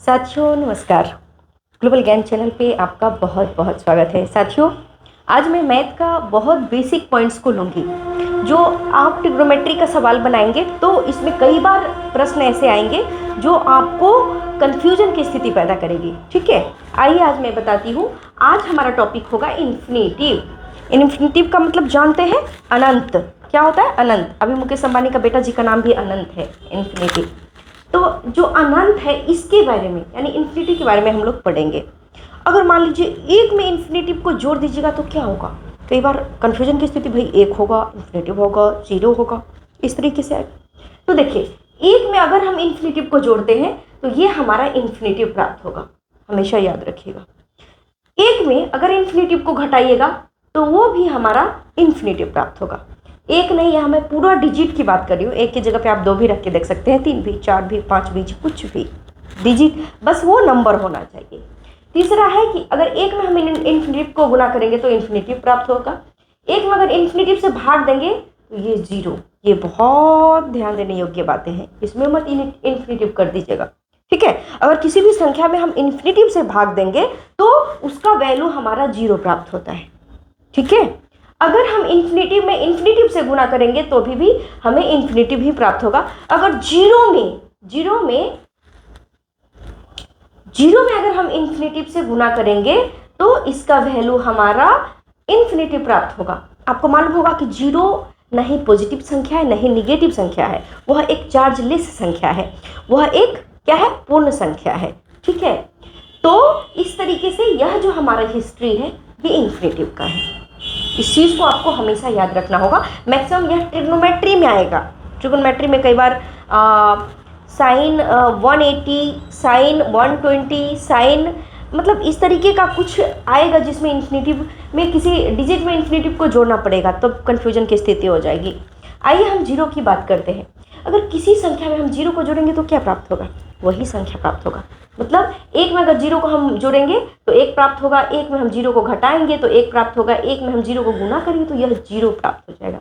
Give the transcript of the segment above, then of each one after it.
साथियों नमस्कार। ग्लोबल ज्ञान चैनल पे आपका बहुत बहुत स्वागत है। साथियों आज मैं मैथ का बहुत बेसिक पॉइंट्स को लूँगी। जो आप ट्रिग्नोमेट्री का सवाल बनाएंगे तो इसमें कई बार प्रश्न ऐसे आएंगे जो आपको कन्फ्यूजन की स्थिति पैदा करेगी। ठीक है, आइए आज मैं बताती हूँ। आज हमारा टॉपिक होगा इन्फिनिटिव। इन्फिनिटिव का मतलब जानते हैं? अनंत। क्या होता है? अनंत। अभी मुकेश अंबानी का बेटा जी का नाम भी अनंत है, इन्फिनिटिव। तो जो अनंत है इसके बारे में यानी इन्फिनिटी के बारे में हम लोग पढ़ेंगे। अगर मान लीजिए एक में इन्फिनिटिव को जोड़ दीजिएगा तो क्या होगा? कई बार कन्फ्यूजन की स्थिति, भाई एक होगा, इन्फिनिटिव होगा, जीरो होगा, इस तरीके से आएगा। तो देखिए एक में अगर हम इन्फिनिटिव को जोड़ते हैं तो ये हमारा इन्फिनिटिव प्राप्त होगा, हमेशा याद रखिएगा। एक में अगर इन्फिनिटिव को घटाइएगा तो वो भी हमारा इन्फिनिटिव प्राप्त होगा। एक नहीं, यहाँ मैं पूरा डिजिट की बात कर रही हूँ। एक की जगह पे आप 2 भी रख के देख सकते हैं, 3 भी, 4 भी, 5 भी, कुछ भी डिजिट, बस वो नंबर होना चाहिए। तीसरा है कि अगर एक में हम इन्फिनिटिव को गुना करेंगे तो इन्फिनिटिव प्राप्त होगा। एक में अगर इन्फिनिटिव से भाग देंगे तो ये जीरो। ये बहुत ध्यान देने योग्य बातें हैं, इसमें मत इन्फिनिटिव कर दीजिएगा। ठीक है, अगर किसी भी संख्या में हम इन्फिनिटिव से भाग देंगे तो उसका वैल्यू हमारा जीरो प्राप्त होता है। ठीक है, अगर हम इन्फिनिटिव में इन्फिनिटिव से गुना करेंगे तो भी हमें इन्फिनिटिव ही प्राप्त होगा। अगर जीरो में अगर हम इन्फिनिटिव से गुना करेंगे तो इसका वैल्यू हमारा इन्फिनिटिव प्राप्त होगा। आपको मालूम होगा कि जीरो नहीं पॉजिटिव संख्या है, नहीं निगेटिव संख्या है, वह एक चार्जलेस संख्या है, वह एक क्या है? पूर्ण संख्या है। ठीक है, तो इस तरीके से यह जो हमारा हिस्ट्री है ये इन्फिनिटिव का है। इस चीज़ को आपको हमेशा याद रखना होगा। मैक्सिमम यह ट्रिग्नोमेट्री में आएगा। ट्रिग्नोमेट्री में कई बार साइन 180, साइन 120, साइन मतलब इस तरीके का कुछ आएगा जिसमें इन्फिनिटिव में किसी डिजिट में इन्फिनिटिव को जोड़ना पड़ेगा, तो कन्फ्यूजन की स्थिति हो जाएगी। आइए हम जीरो की बात करते हैं। अगर किसी संख्या में हम जीरो को जोड़ेंगे तो क्या प्राप्त होगा? वही संख्या प्राप्त होगा। मतलब एक में अगर जीरो को हम जोड़ेंगे तो एक प्राप्त होगा, एक में हम जीरो को घटाएंगे तो एक प्राप्त होगा, एक में हम जीरो को गुना करेंगे तो यह जीरो प्राप्त हो जाएगा।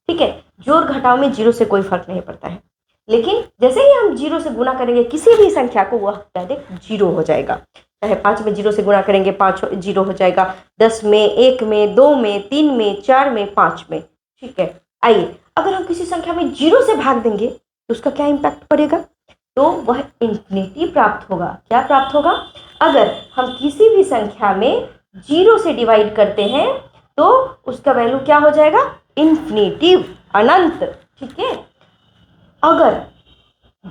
ठीक है, जोड़ घटाव में जीरो से कोई फर्क नहीं पड़ता है, लेकिन जैसे ही हम जीरो से गुना करेंगे किसी भी संख्या को, वह डायरेक्ट जीरो हो जाएगा। चाहे 5 में जीरो से गुना करेंगे 5 जीरो हो जाएगा, 10 में, 1 में, 2 में, 3 में, 4 में, 5 में। ठीक है, आइए अगर हम किसी संख्या में जीरो से भाग देंगे तो उसका क्या इम्पैक्ट पड़ेगा? तो वह इन्फिनिटी प्राप्त होगा। क्या प्राप्त होगा? अगर हम किसी भी संख्या में जीरो से डिवाइड करते हैं तो उसका वैल्यू क्या हो जाएगा? इन्फिनिटिव, अनंत। ठीक है, अगर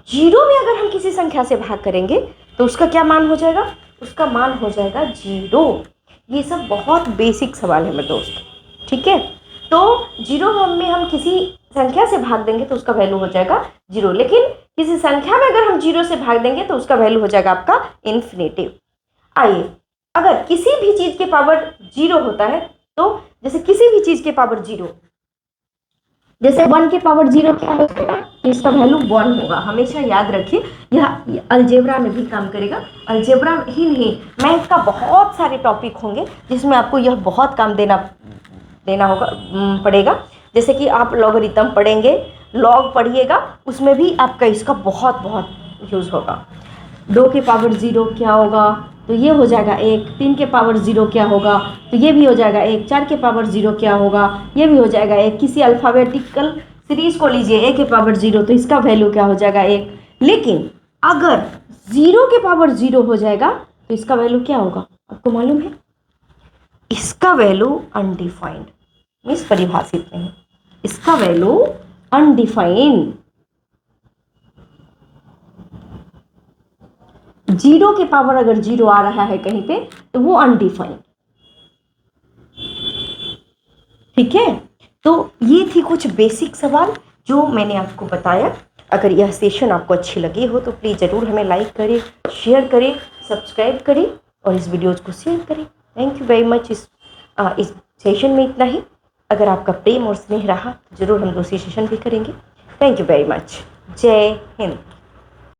जीरो में अगर हम किसी संख्या से भाग करेंगे तो उसका क्या मान हो जाएगा? उसका मान हो जाएगा जीरो। ये सब बहुत बेसिक सवाल है मेरे दोस्त। ठीक है, तो जीरो में हम किसी संख्या से भाग देंगे तो उसका वैल्यू हो जाएगा जीरो, लेकिन किसी संख्या में अगर हम जीरो से भाग देंगे तो उसका वैल्यू हो जाएगा आपका इन्फिनिटिव। आइए अगर किसी भी चीज के पावर जीरो होता है तो जैसे किसी भी चीज के पावर जीरो, जैसे 1 के पावर जीरो क्या होगा? इसका वैल्यू 1 होगा। हमेशा याद रखिए, यह अलजेब्रा में भी काम करेगा। अलजेब्रा ही नहीं, मैथ का बहुत सारे टॉपिक होंगे जिसमें आपको यह बहुत काम देना होगा पड़ेगा। जैसे कि आप लॉगरिथम पढ़ेंगे, लॉग पढ़िएगा, उसमें भी आपका इसका बहुत बहुत यूज़ होगा। 2 के पावर जीरो क्या होगा? तो ये हो जाएगा 1। 3 के पावर जीरो क्या होगा? तो ये भी हो जाएगा 1। 4 के पावर जीरो क्या होगा? ये भी हो जाएगा 1। किसी अल्फ़ाबेटिकल सीरीज को लीजिए, ए के पावर जीरो, तो इसका वैल्यू क्या हो जाएगा? 1। लेकिन अगर 0 के पावर जीरो हो जाएगा तो इसका वैल्यू क्या होगा? आपको मालूम है? इसका वैल्यू अनडिफाइंड, मीन्स परिभाषित नहीं। इसका वैल्यू अनडिफाइंड। जीरो के पावर अगर जीरो आ रहा है कहीं पे तो वो अनडिफाइंड। ठीक है, तो ये थी कुछ बेसिक सवाल जो मैंने आपको बताया। अगर यह सेशन आपको अच्छी लगी हो तो प्लीज़ ज़रूर हमें लाइक करें, शेयर करें, सब्सक्राइब करें और इस वीडियोज़ को शेयर करें। Thank you very much. इस सेशन में इतना ही। अगर आपका प्रेम और स्नेह रहा तो ज़रूर हम दूसरी सेशन भी करेंगे। Thank you very much. जय हिंद।